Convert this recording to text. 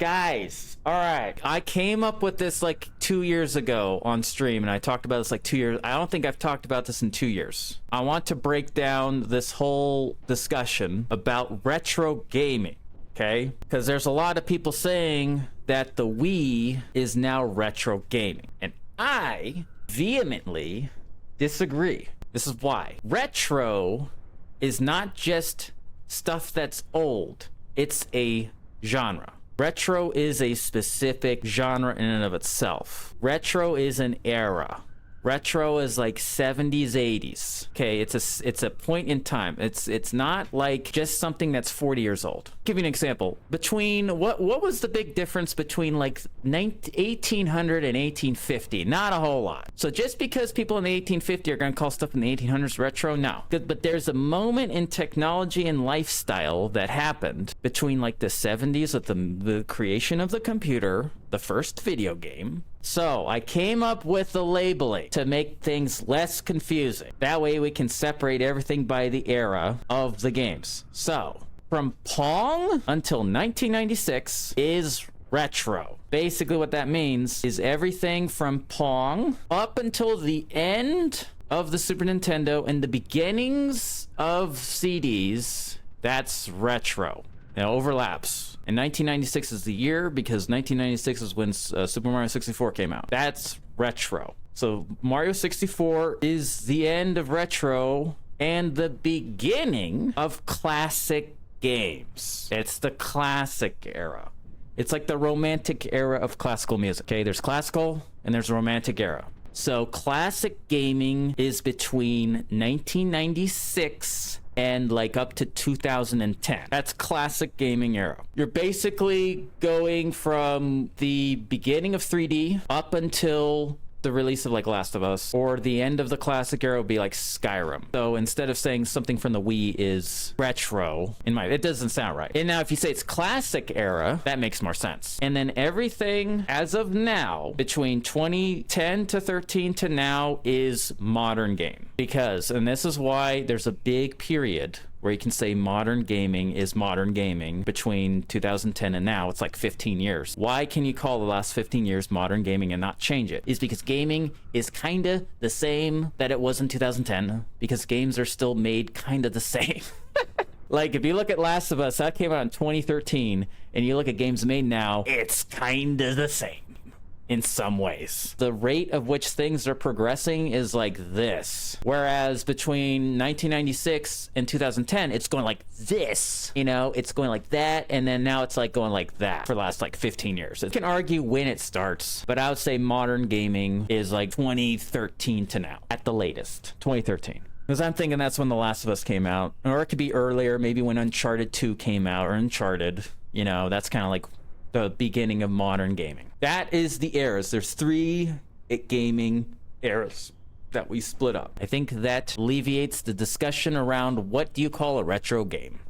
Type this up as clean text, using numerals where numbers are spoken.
Guys, all right. I came up with this like 2 years ago on stream, and I talked about this like 2 years. I don't think I've talked about this in 2 years. I want to break down this whole discussion about retro gaming, okay? Because there's a lot of people saying that the Wii is now retro gaming, and I vehemently disagree. This is why. Retro is not just stuff that's old, it's a genre. Retro is a specific genre in and of itself. Retro is an era. Retro is like 70s, 80s. Okay, it's a point in time. It's not like just something that's 40 years old. I'll give you an example. Between what was the big difference between like 1800 and 1850? Not a whole lot. So just because people in the 1850 are going to call stuff in the 1800s retro, no. But there's a moment in technology and lifestyle that happened between like the 70s with the creation of the computer, the first video game. So I came up with the labeling to make things less confusing. That way we can separate everything by the era of the games. So from Pong until 1996 is retro. Basically what that means is everything from Pong up until the end of the Super Nintendo and the beginnings of CDs, that's retro. It overlaps. And 1996 is the year because 1996 is when Super Mario 64 came out. That's retro. So Mario 64 is the end of retro and the beginning of classic games. It's the classic era. It's like the romantic era of classical music. Okay, there's classical and there's romantic era. So classic gaming is between 1996 and like up to 2010. That's classic gaming era. You're basically going from the beginning of 3D up until the release of like Last of Us, or the end of the classic era would be like Skyrim. So instead of saying something from the Wii is retro, it doesn't sound right. And now if you say it's classic era, that makes more sense. And then everything as of now, between 2010 to 13 to now, is modern game. Because, and this is why there's a big period where you can say modern gaming is modern gaming between 2010 and now. It's like 15 years. Why can you call the last 15 years modern gaming and not change it? Is because gaming is kind of the same that it was in 2010, because games are still made kind of the same. Like if you look at Last of Us, that came out in 2013, and you look at games made now, it's kind of the same in some ways. The rate of which things are progressing is like this. Whereas between 1996 and 2010, it's going like this. You know, it's going like that, and then now it's like going like that for the last like 15 years. You can argue when it starts, but I would say modern gaming is like 2013 to now, at the latest, 2013. Because I'm thinking that's when The Last of Us came out. Or it could be earlier, maybe when Uncharted 2 came out, or Uncharted. You know, that's kind of like the beginning of modern gaming. That is the eras. There's 3 gaming eras that we split up. I think that alleviates the discussion around what do you call a retro game.